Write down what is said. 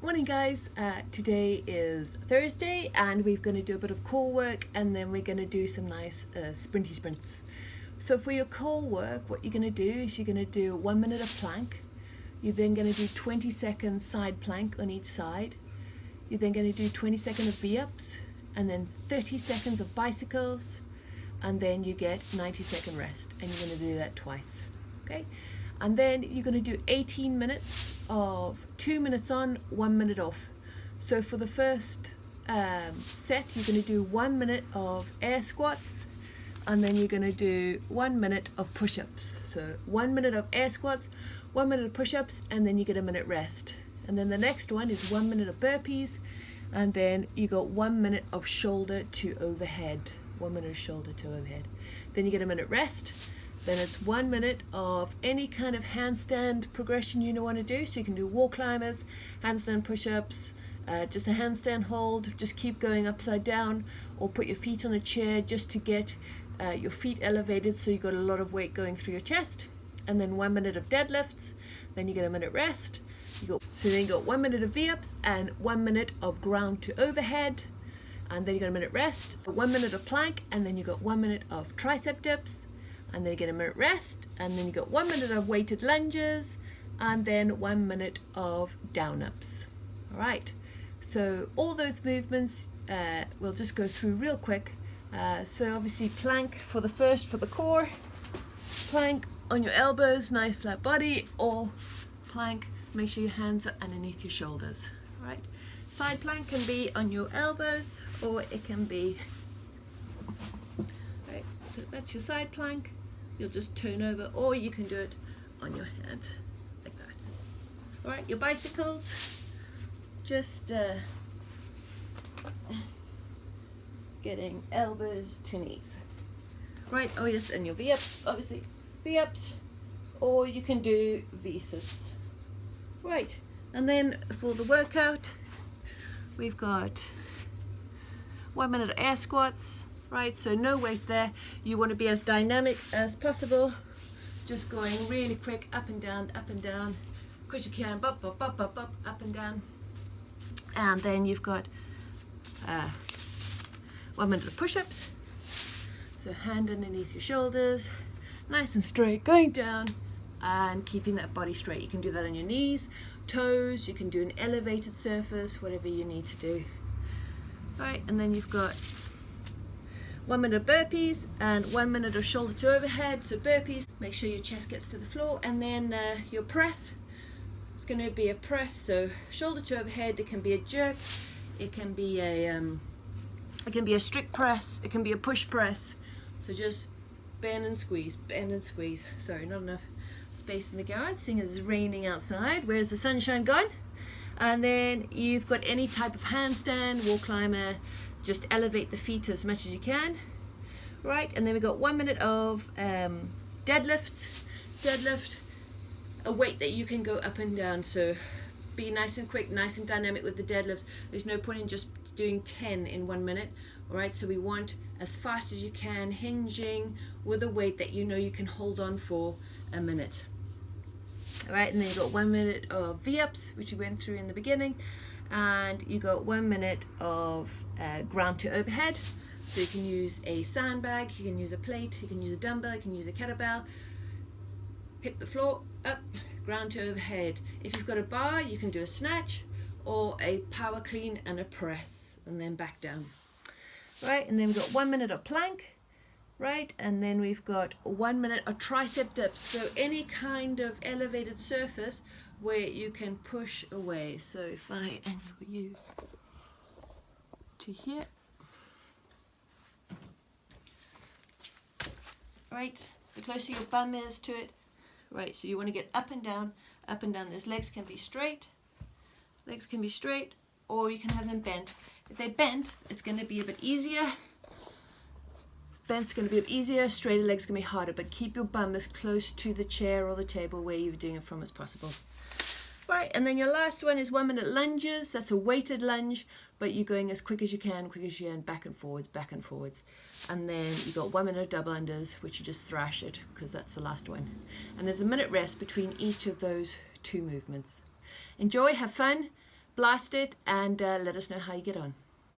Morning guys, today is Thursday and we're going to do a bit of core work and then we're going to do some nice sprinty sprints. So for your core work, what you're going to do is you're going to do 1 minute of plank. You're then going to do 20 seconds side plank on each side. You're then going to do 20 seconds of V-ups and then 30 seconds of bicycles, and then you get 90-second rest, and you're going to do that twice. Okay, and then you're going to do 18 minutes of 2 minutes on, 1 minute off. So for the first set, you're going to do 1 minute of air squats, and then you're going to do 1 minute of push-ups. So 1 minute of air squats, 1 minute of push-ups, and then you get a minute rest. And then the next one is 1 minute of burpees, and then you got 1 minute of shoulder to overhead. 1 minute of shoulder to overhead. Then you get a minute rest. Then it's 1 minute of any kind of handstand progression you want to do. So you can do wall climbers, handstand push-ups, just a handstand hold, just keep going upside down, or put your feet on a chair just to get your feet elevated so you got a lot of weight going through your chest. And then 1 minute of deadlifts, then you get a minute rest. So then you got 1 minute of V-ups and 1 minute of ground to overhead, and then you got a minute rest, 1 minute of plank, and then you got 1 minute of tricep dips, and then you get a minute rest, and then you got 1 minute of weighted lunges, and then 1 minute of down ups. All right, so all those movements we'll just go through real quick. So obviously plank for the core, plank on your elbows, nice flat body, or plank, make sure your hands are underneath your shoulders. All right, side plank can be on your elbows, or it can be, right, so that's your side plank. You'll just turn over, or you can do it on your hand like that. All right, your bicycles, just getting elbows to knees. Right, oh yes, and your V-ups, obviously V-ups, or you can do V-sits. Right, and then for the workout, we've got 1 minute of air squats. Right, so no weight there. You want to be as dynamic as possible, just going really quick, up and down, quick as you can, up and down. And then you've got 1 minute of push-ups. So hand underneath your shoulders, nice and straight, going down and keeping that body straight. You can do that on your knees, toes, you can do an elevated surface, whatever you need to do. Right, and then you've got 1 minute of burpees and 1 minute of shoulder to overhead. So burpees, make sure your chest gets to the floor, and then your press, it's going to be a press. So shoulder to overhead, it can be a jerk, it can be a strict press, it can be a push press. So just bend and squeeze, bend and squeeze. Sorry, not enough space in the garage, seeing as it's raining outside. Where's the sunshine gone? And then you've got any type of handstand, wall climber, just elevate the feet as much as you can. Right, and then we've got 1 minute of deadlift, a weight that you can go up and down. So be nice and quick, nice and dynamic with the deadlifts. There's no point in just doing 10 in 1 minute. All right, so we want as fast as you can, hinging with a weight that you know you can hold on for a minute. All right, and then you got 1 minute of V-ups, which we went through in the beginning, and you got 1 minute of ground to overhead. So you can use a sandbag, you can use a plate, you can use a dumbbell, you can use a kettlebell. Hit the floor, up, ground to overhead. If you've got a bar, you can do a snatch or a power clean and a press, and then back down. Right, and then we've got 1 minute of plank. Right, and then we've got 1 minute of tricep dips. So any kind of elevated surface where you can push away. So if I angle you to here, right, the closer your bum is to it, right, so you want to get up and down, up and down. Those legs can be straight, or you can have them bent. If they're bent, it's going to be a bit easier. Bent's going to be a bit easier, straighter legs going to be harder, but keep your bum as close to the chair or the table where you're doing it from as possible. Right, and then your last one is 1 minute lunges. That's a weighted lunge, but you're going as quick as you can, back and forwards. And then you've got 1 minute of double unders, which you just thrash it, because that's the last one. And there's a minute rest between each of those two movements. Enjoy, have fun, blast it and let us know how you get on.